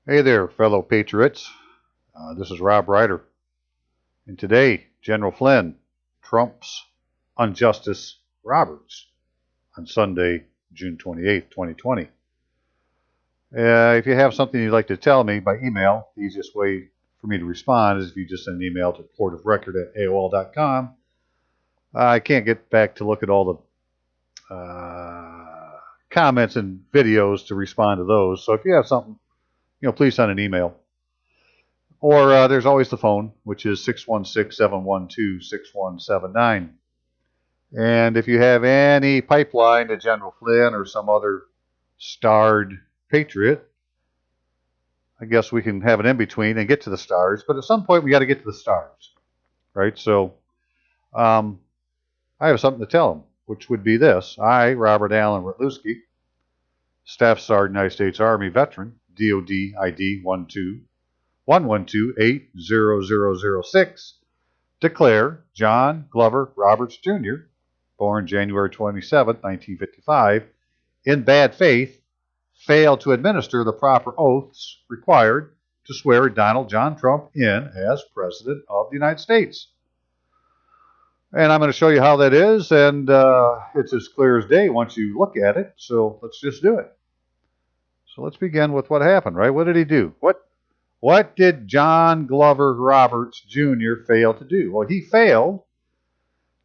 Hey there, fellow patriots. This is Rob Ryder. And today, General Flynn trumps Unjustice Roberts on Sunday, June 28th, 2020. If you have something you'd like to tell me by email, the easiest way for me to respond is if you just send an email to courtofrecord@aol.com. I can't get back to look at all the comments and videos to respond to those. So if you have something, please send an email. Or there's always the phone, which is 616-712-6179. And if you have any pipeline to General Flynn or some other starred patriot, I guess we can have an in-between and get to the stars. But at some point, we got to get to the stars, right? So I have something to tell them, which would be this. I, Robert Allen Rutluski, Staff Sergeant, United States Army veteran, DOD ID 112-80006, declare John Glover Roberts, Jr., born January 27, 1955, in bad faith, failed to administer the proper oaths required to swear Donald John Trump in as President of the United States. And I'm going to show you how that is, and it's as clear as day once you look at it, so let's just do it. So let's begin with what happened, right? What did he do? What did John Glover Roberts, Jr. fail to do? Well, he failed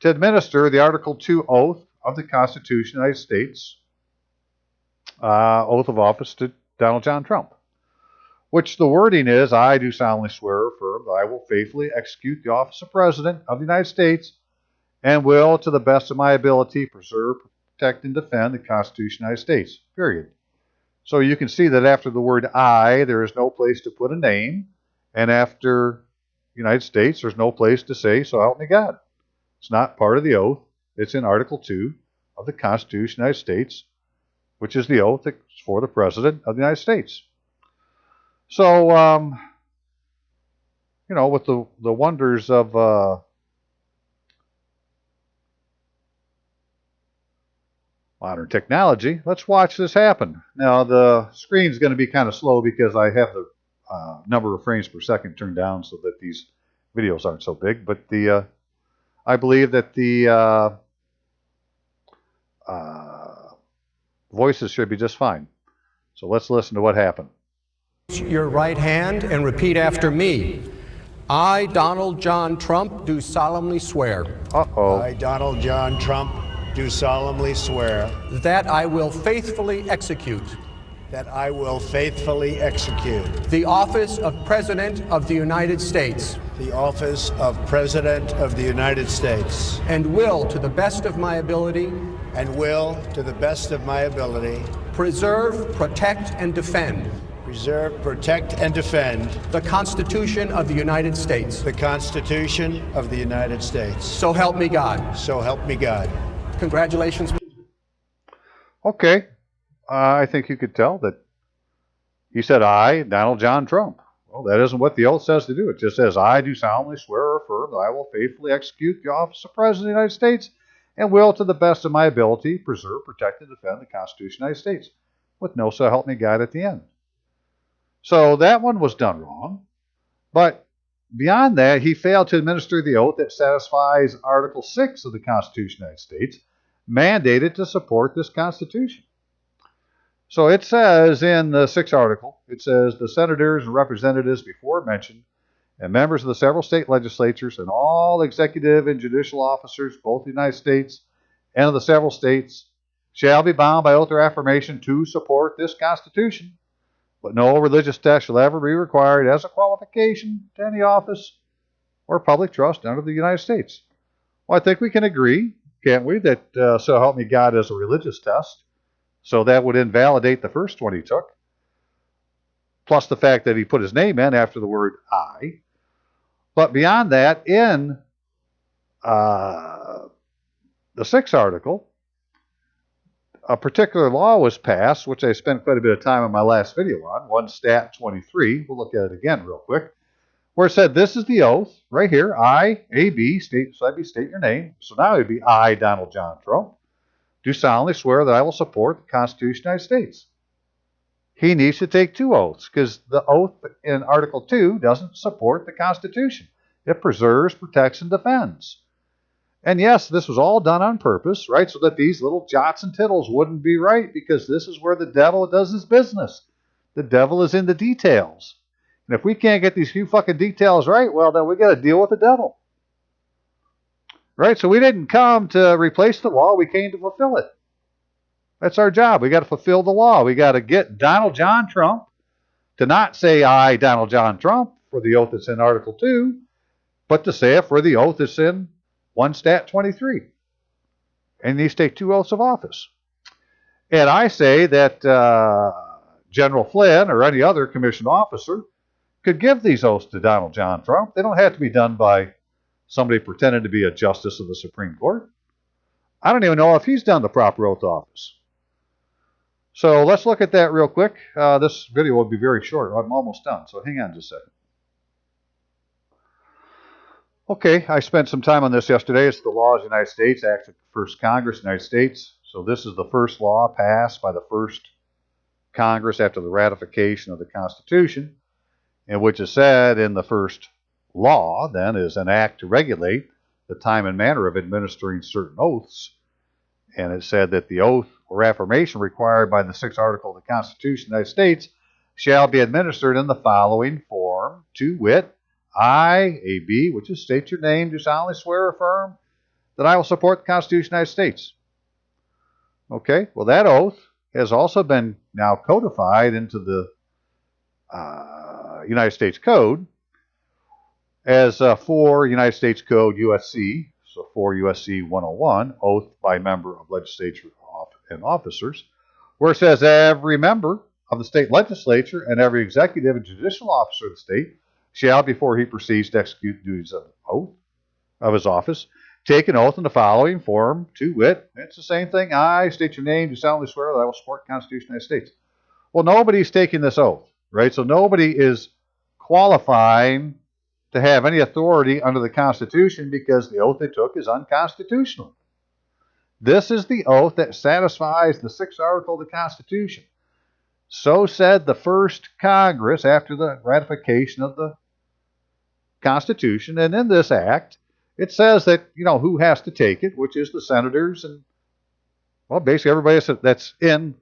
to administer the Article 2 oath of the Constitution of the United States, oath of office to Donald John Trump, which the wording is, I do solemnly swear or affirm that I will faithfully execute the office of President of the United States and will, to the best of my ability, preserve, protect, and defend the Constitution of the United States, period. So you can see that after the word I, there is no place to put a name. And after United States, there's no place to say, so help me God. It's not part of the oath. It's in Article 2 of the Constitution of the United States, which is the oath that's for the President of the United States. So, with the wonders of modern technology, let's watch this happen. Now, the screen's going to be kind of slow because I have the number of frames per second turned down so that these videos aren't so big. But I believe that the voices should be just fine. So let's listen to what happened. Your right hand and repeat after me. I, Donald John Trump, do solemnly swear. I, Donald John Trump, do solemnly swear that I will faithfully execute the office of President of the United States the office of President of the United States and will, to the best of my ability, preserve, protect, and defend the Constitution of the United States. So help me God. Congratulations. Okay. I think you could tell that he said, I, Donald John Trump. Well, that isn't what the oath says to do. It just says, I do solemnly swear or affirm that I will faithfully execute the office of President of the United States and will, to the best of my ability, preserve, protect, and defend the Constitution of the United States, with no so help me God at the end. So that one was done wrong. But beyond that, he failed to administer the oath that satisfies Article 6 of the Constitution of the United States, mandated to support this Constitution. So it says in the 6th article, it says, the senators and representatives before mentioned, and members of the several state legislatures, and all executive and judicial officers, both of the United States and of the several states, shall be bound by oath or affirmation to support this Constitution. But no religious test shall ever be required as a qualification to any office or public trust under the United States. Well, I think we can agree, can't we, that so help me God is a religious test. So that would invalidate the first one he took, plus the fact that he put his name in after the word I. But beyond that, in the 6th article, a particular law was passed, which I spent quite a bit of time in my last video on, 1 Stat 23. We'll look at it again real quick, where it said, this is the oath, right here, I, A-B, state your name. So now it would be I, Donald John Trump, do solemnly swear that I will support the Constitution of the United States. he needs to take 2 oaths because the oath in Article 2 doesn't support the Constitution. It preserves, protects, and defends. And yes, this was all done on purpose, right? So that these little jots and tittles wouldn't be right, because this is where the devil does his business. The devil is in the details. And if we can't get these few fucking details right, well, then we got to deal with the devil. Right? So we didn't come to replace the law. We came to fulfill it. That's our job. We got to fulfill the law. We got to get Donald John Trump to not say, I, Donald John Trump, for the oath that's in Article 2, but to say it for the oath that's in 1 Stat 23. And he needs to take 2 oaths of office. And I say that General Flynn or any other commissioned officer could give these oaths to Donald John Trump. They don't have to be done by somebody pretending to be a justice of the Supreme Court. I don't even know if he's done the proper oath of office. So let's look at that real quick. This video will be very short. I'm almost done, so hang on just a second. Okay, I spent some time on this yesterday. It's the law of the United States, Act of the First Congress of the United States. So this is the first law passed by the first Congress after the ratification of the Constitution, in which is said in the first law, then, is an act to regulate the time and manner of administering certain oaths. And it said that the oath or affirmation required by the 6th article of the Constitution of the United States shall be administered in the following form, to wit, I, A.B., which is state your name, do solemnly swear or affirm that I will support the Constitution of the United States. Okay, well, that oath has also been now codified into the United States Code as 4 United States Code USC, so 4 USC 101, oath by member of legislature and officers, where it says every member of the state legislature and every executive and judicial officer of the state shall, before he proceeds to execute duties of oath of his office, take an oath in the following form, to wit, it's the same thing, I state your name, do solemnly swear that I will support the Constitution of the United States. Well, nobody's taking this oath, right? So nobody is qualifying to have any authority under the Constitution because the oath they took is unconstitutional. This is the oath that satisfies the 6th article of the Constitution. So said the first Congress after the ratification of the Constitution. And in this act, it says that, who has to take it, which is the senators and, well, basically everybody that's in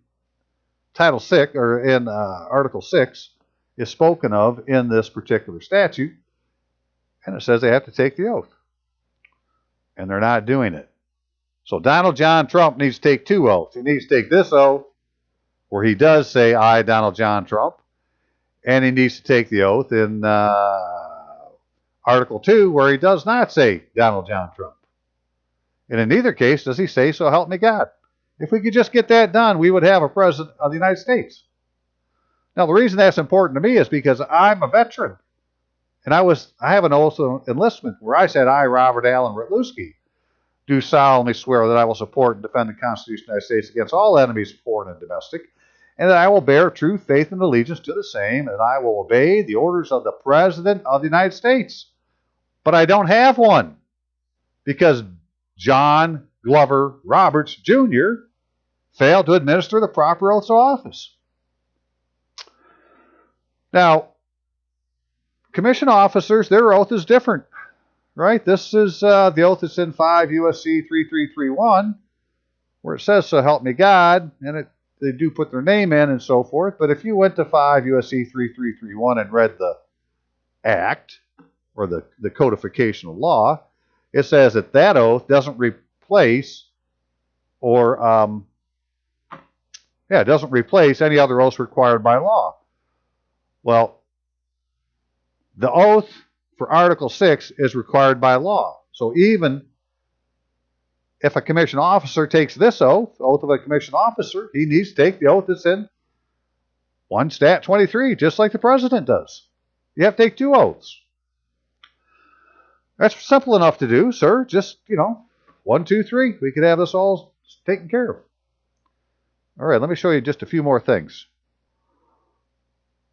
Title 6 or in Article 6 is spoken of in this particular statute. And it says they have to take the oath. And they're not doing it. So Donald John Trump needs to take 2 oaths. He needs to take this oath where he does say, I, Donald John Trump. And he needs to take the oath in Article 2 where he does not say Donald John Trump. And in neither case does he say, so help me God. If we could just get that done, we would have a president of the United States. Now, the reason that's important to me is because I'm a veteran. And I have an oath of enlistment where I said, I, Robert Allen Rutluski, do solemnly swear that I will support and defend the Constitution of the United States against all enemies, foreign and domestic, and that I will bear true faith and allegiance to the same, and I will obey the orders of the President of the United States. But I don't have one because John Glover Roberts, Jr. failed to administer the proper oaths of office. Now, commission officers, their oath is different. Right? This is the oath that's in 5 USC 3331, where it says, so help me God, and they do put their name in and so forth. But if you went to 5 USC 3331 and read the act, or the codification of law, it says that oath doesn't replace it doesn't replace any other oaths required by law. Well, the oath for Article 6 is required by law. So even if a commissioned officer takes this oath of a commissioned officer, he needs to take the oath that's in 1 Stat 23, just like the president does. You have to take 2 oaths. That's simple enough to do, sir. Just, 1, 2, 3. We could have this all taken care of. All right, let me show you just a few more things.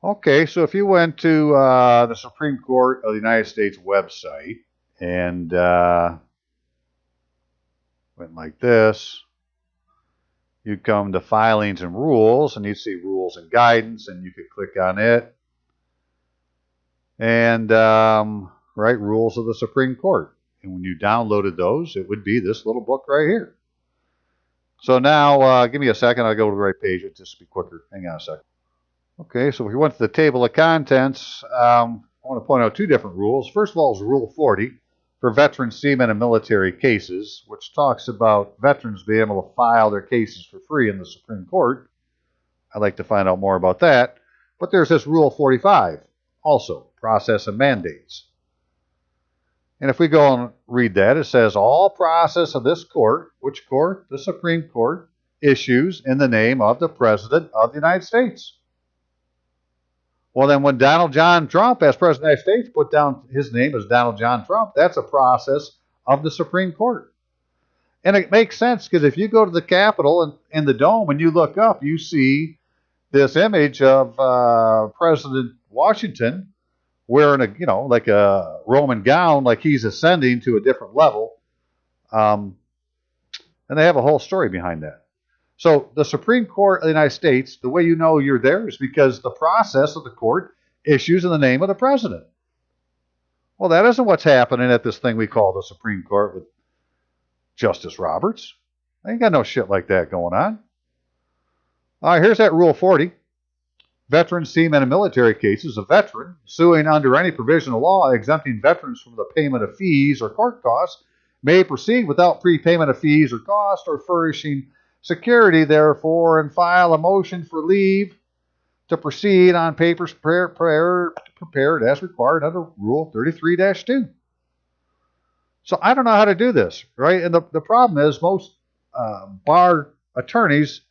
Okay, so if you went to the Supreme Court of the United States website and went like this, you'd come to filings and rules, and you'd see rules and guidance, and you could click on it. And, right, rules of the Supreme Court. And when you downloaded those, it would be this little book right here. So now, give me a second. I'll go to the right page. It'll just be quicker. Hang on a second. Okay, so if we went to the table of contents, I want to point out two different rules. First of all is Rule 40 for veteran seamen and military cases, which talks about veterans being able to file their cases for free in the Supreme Court. I'd like to find out more about that. But there's this Rule 45, also, process and mandates. And if we go and read that, it says, all process of this court, which court? The Supreme Court, issues in the name of the President of the United States. Well, then when Donald John Trump, as President of the United States, put down his name as Donald John Trump, that's a process of the Supreme Court. And it makes sense, because if you go to the Capitol and in the dome and you look up, you see this image of President Washington wearing like a Roman gown, like he's ascending to a different level. And they have a whole story behind that. So the Supreme Court of the United States, the way you know you're there is because the process of the court issues in the name of the president. Well, that isn't what's happening at this thing we call the Supreme Court with Justice Roberts. They ain't got no shit like that going on. All right, here's that Rule 40. Veteran, seamen, and military cases. A veteran suing under any provision of law exempting veterans from the payment of fees or court costs may proceed without prepayment of fees or costs or furnishing security, therefore, and file a motion for leave to proceed on papers prepared as required under Rule 33-2. So I don't know how to do this, right? And the problem is most bar attorneys,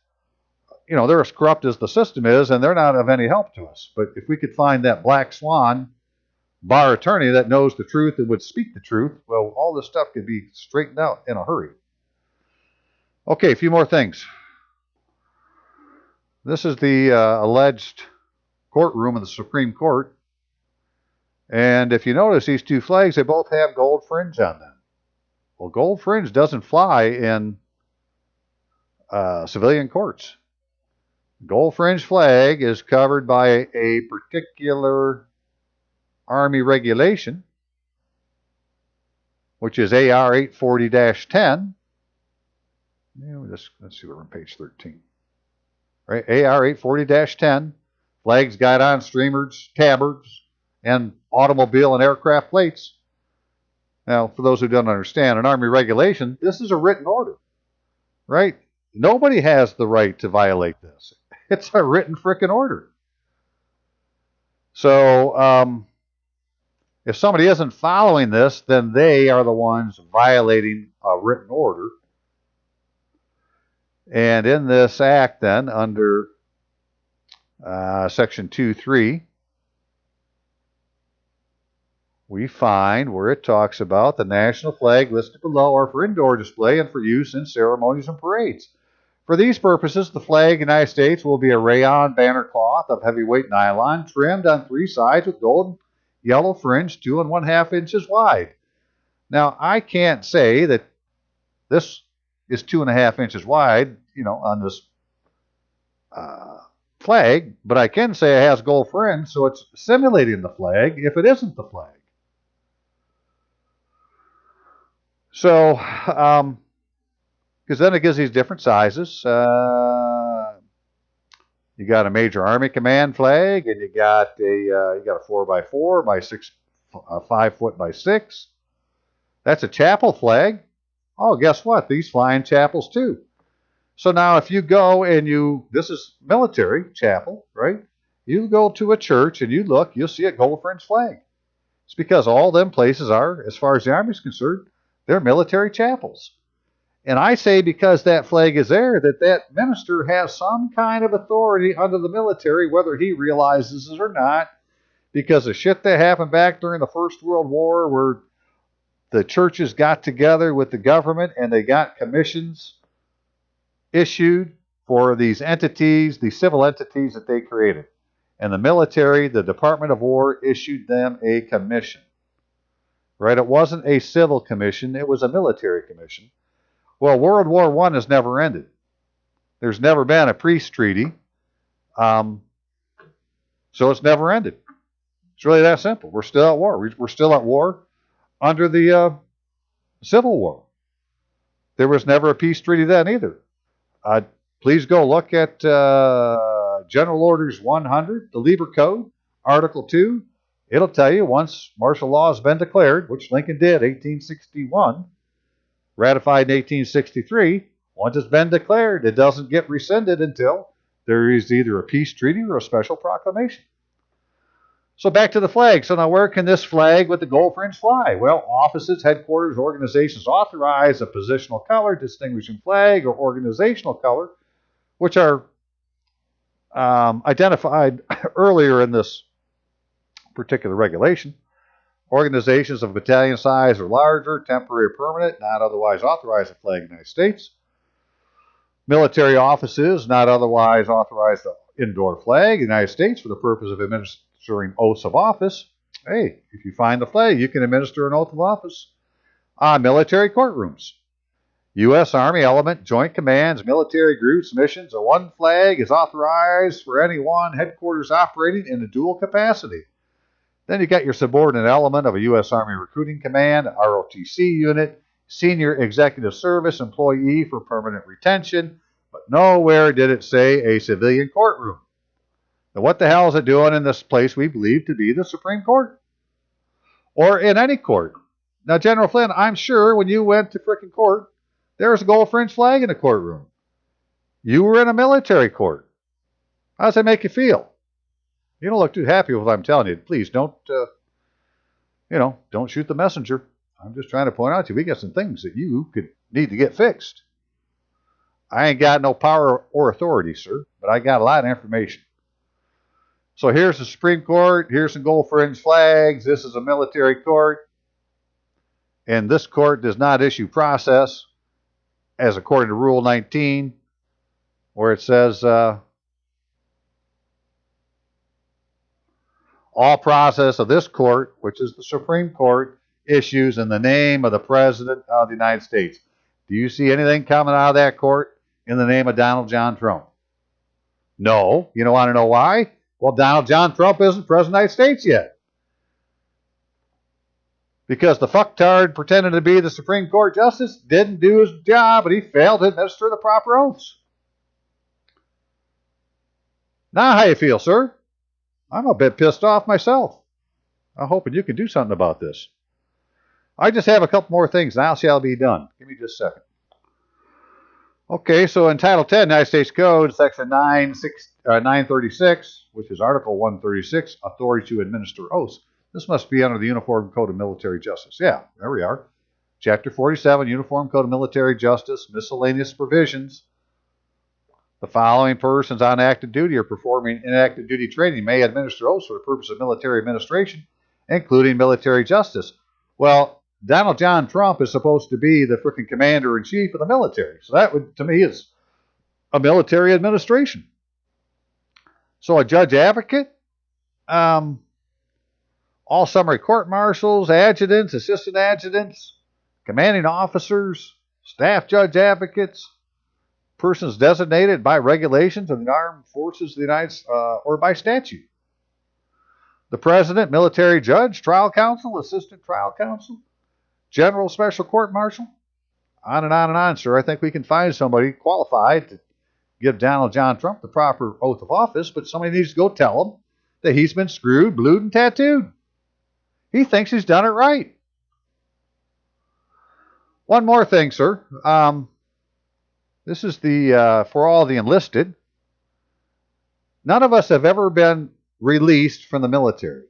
they're as corrupt as the system is, and they're not of any help to us. But if we could find that black swan bar attorney that knows the truth and would speak the truth, well, all this stuff could be straightened out in a hurry. Okay, a few more things. This is the alleged courtroom of the Supreme Court. And if you notice, these two flags, they both have gold fringe on them. Well, gold fringe doesn't fly in civilian courts. Gold fringe flag is covered by a particular Army regulation, which is AR 840-10. Let's see, we're on page 13. Right, AR 840-10. Flags got on streamers, tabards, and automobile and aircraft plates. Now, for those who don't understand, an Army regulation, this is a written order, right? Nobody has the right to violate this. It's a written frickin' order. So, if somebody isn't following this, then they are the ones violating a written order. And in this act, then, under Section 2.3, we find where it talks about the national flag listed below are for indoor display and for use in ceremonies and parades. For these purposes, the flag of the United States will be a rayon banner cloth of heavyweight nylon trimmed on three sides with gold and yellow fringe 2 1/2 inches wide. Now, I can't say that this is 2 1/2 inches wide, on this flag, but I can say it has gold fringe, so it's simulating the flag if it isn't the flag. So, because then it gives these different sizes. You got a major Army command flag, and you got a 4x4 by 6, 5 foot by 6. That's a chapel flag. Oh, guess what? These fly in chapels too. So now if you go and this is military chapel, right? You go to a church and you look, you'll see a gold fringe flag. It's because all them places are, as far as the Army's concerned, they're military chapels. And I say because that flag is there, that minister has some kind of authority under the military, whether he realizes it or not, because of shit that happened back during the First World War where the churches got together with the government and they got commissions issued for these entities, these civil entities that they created. And the military, the Department of War, issued them a commission. Right? It wasn't a civil commission, it was a military commission. Well, World War I has never ended. There's never been a peace treaty, so it's never ended. It's really that simple. We're still at war. We're still at war under the Civil War. There was never a peace treaty then either. Please go look at General Orders 100, the Lieber Code, Article 2. It'll tell you once martial law has been declared, which Lincoln did 1861, ratified in 1863. Once it's been declared, it doesn't get rescinded until there is either a peace treaty or a special proclamation. So back to the flag. So now where can this flag with the gold fringe fly? Well, offices, headquarters, organizations authorize a positional color, distinguishing flag, or organizational color, which are identified earlier in this particular regulation. Organizations of battalion size or larger, temporary or permanent, not otherwise authorize a flag in the United States. Military offices not otherwise authorize the indoor flag in the United States for the purpose of administering oaths of office. Hey, if you find the flag, you can administer an oath of office. Military courtrooms. U.S. Army element, joint commands, military groups, missions, or one flag is authorized for any one headquarters operating in a dual capacity. Then you got your subordinate element of a U.S. Army recruiting command, ROTC unit, senior executive service employee for permanent retention, but nowhere did it say a civilian courtroom. Now what the hell is it doing in this place we believe to be the Supreme Court? Or in any court? Now, General Flynn, I'm sure when you went to frickin' court, there was a gold fringe flag in the courtroom. You were in a military court. How does that make you feel? You don't look too happy with what I'm telling you. Please don't, don't shoot the messenger. I'm just trying to point out to you, we got some things that you could need to get fixed. I ain't got no power or authority, sir, but I got a lot of information. So here's the Supreme Court. Here's some gold fringe flags. This is a military court. And this court does not issue process, as according to Rule 19, where it says, all process of this court, which is the Supreme Court, issues in the name of the President of the United States. Do you see anything coming out of that court in the name of Donald John Trump? No. You don't want to know why? Well, Donald John Trump isn't President of the United States yet. Because the fucktard pretending to be the Supreme Court Justice didn't do his job, and he failed to administer the proper oaths. Now how you feel, sir? I'm a bit pissed off myself. I'm hoping you can do something about this. I just have a couple more things, and I shall be done. Give me just a second. Okay, so in Title 10, United States Code, Section 936, which is Article 136, authority to administer oaths. This must be under the Uniform Code of Military Justice. Yeah, there we are. Chapter 47, Uniform Code of Military Justice, miscellaneous provisions. The following persons on active duty or performing inactive duty training may administer oaths for the purpose of military administration, including military justice. Well, Donald John Trump is supposed to be the freaking commander-in-chief of the military. So that would, to me, is a military administration. So a judge advocate, all summary court marshals, adjutants, assistant adjutants, commanding officers, staff judge advocates, persons designated by regulations of the armed forces of the United States or by statute. The president, military judge, trial counsel, assistant trial counsel, general special court marshal, on and on and on, sir. I think we can find somebody qualified to give Donald John Trump the proper oath of office, but somebody needs to go tell him that he's been screwed, blued, and tattooed. He thinks he's done it right. One more thing, sir. This is the for all the enlisted. None of us have ever been released from the military.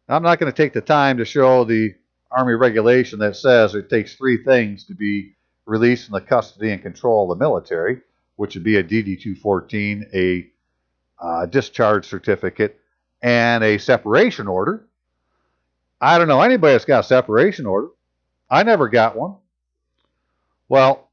I'm not going to take the time to show the Army regulation that says it takes 3 things to be released from the custody and control of the military, which would be a DD-214, a discharge certificate, and a separation order. I don't know anybody that's got a separation order. I never got one. Well,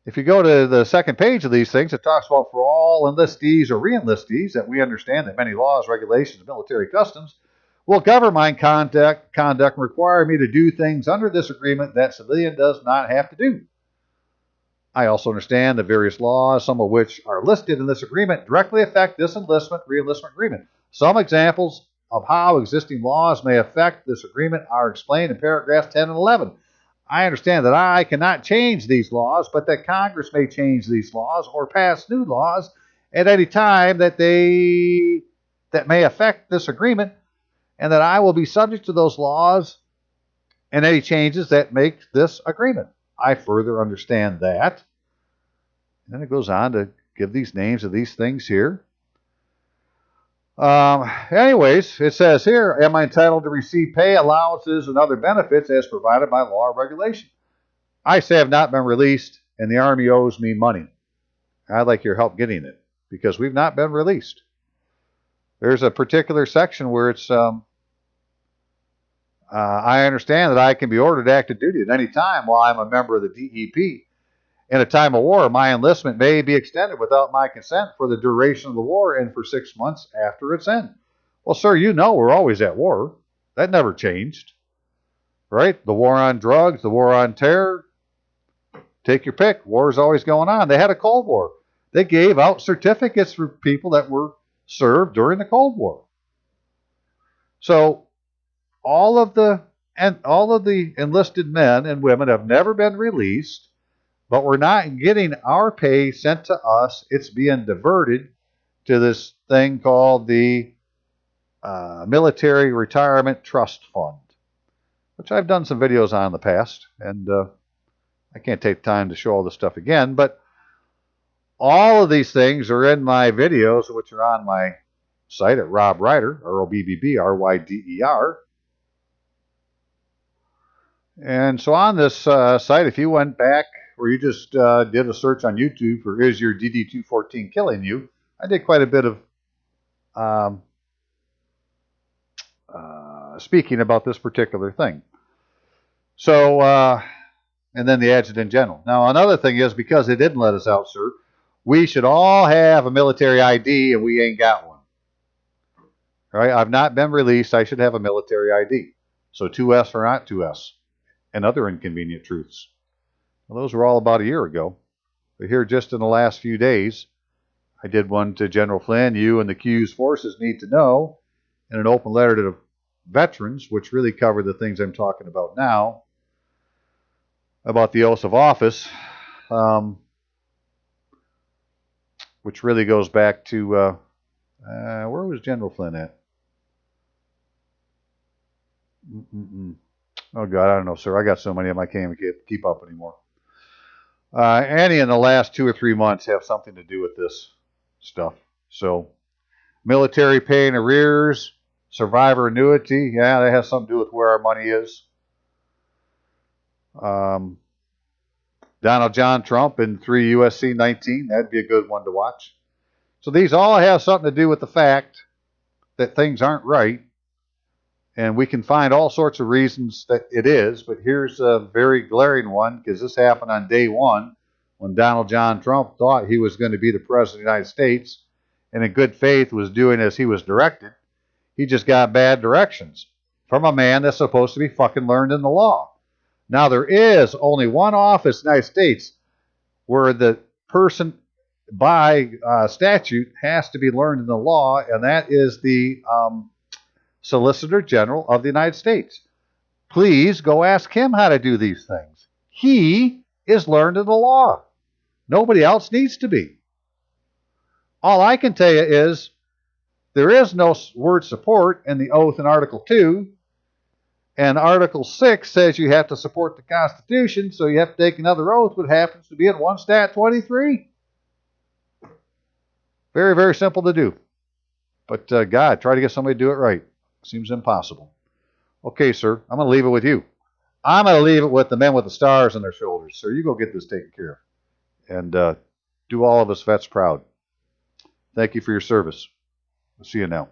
if you go to the second page of these things, it talks about for all enlistees or re-enlistees that we understand that many laws, regulations, military customs will govern my conduct and require me to do things under this agreement that civilian does not have to do. I also understand the various laws, some of which are listed in this agreement, directly affect this enlistment, re-enlistment agreement. Some examples of how existing laws may affect this agreement are explained in paragraphs 10 and 11. I understand that I cannot change these laws, but that Congress may change these laws or pass new laws at any time that may affect this agreement, and that I will be subject to those laws and any changes that make this agreement. I further understand that. And then it goes on to give these names of these things here. Anyways, it says here, am I entitled to receive pay, allowances, and other benefits as provided by law or regulation? I say I've not been released, and the Army owes me money. I'd like your help getting it, because we've not been released. There's a particular section where it's, I understand that I can be ordered active duty at any time while I'm a member of the DEP. In a time of war, my enlistment may be extended without my consent for the duration of the war and for 6 months after its end. Well, sir, you know we're always at war. That never changed. Right? The war on drugs, the war on terror. Take your pick. War is always going on. They had a Cold War. They gave out certificates for people that were served during the Cold War. So all of the enlisted men and women have never been released. But we're not getting our pay sent to us. It's being diverted to this thing called the Military Retirement Trust Fund, which I've done some videos on in the past. And I can't take time to show all this stuff again. But all of these things are in my videos, which are on my site at Rob Ryder, ROBBBRYDER. And so on this site, if you went back, or you just did a search on YouTube for "Is Your DD-214 Killing You?" I did quite a bit of speaking about this particular thing. So, and then the adjutant general. Now, another thing is, because they didn't let us out, sir, we should all have a military ID, and we ain't got one. All right? I've not been released. I should have a military ID. So 2S or not 2S, and other inconvenient truths. Well, those were all about a year ago. But here, just in the last few days, I did one to General Flynn. You and the Q's forces need to know, and an open letter to the veterans, which really covered the things I'm talking about now, about the oath of office, which really goes back to, where was General Flynn at? Oh, God, I don't know, sir. I got so many of them I can't even keep up anymore. Any in the last 2 or 3 months have something to do with this stuff. So, military pay and arrears, survivor annuity, yeah, that has something to do with where our money is. Donald John Trump in 3 USC 19, that'd be a good one to watch. So these all have something to do with the fact that things aren't right. And we can find all sorts of reasons that it is, but here's a very glaring one, because this happened on day one when Donald John Trump thought he was going to be the President of the United States and in good faith was doing as he was directed. He just got bad directions from a man that's supposed to be fucking learned in the law. Now, there is only one office in the United States where the person by statute has to be learned in the law, and that is the Solicitor General of the United States. Please go ask him how to do these things. He is learned in the law. Nobody else needs to be. All I can tell you is there is no word support in the oath in Article 2, and Article 6 says you have to support the Constitution, so you have to take another oath, which happens to be in 1 Stat 23. Very, very simple to do. But God, try to get somebody to do it right. Seems impossible. Okay, sir, I'm going to leave it with you. I'm going to leave it with the men with the stars on their shoulders. Sir, you go get this taken care of. And do all of us vets proud. Thank you for your service. I'll see you now.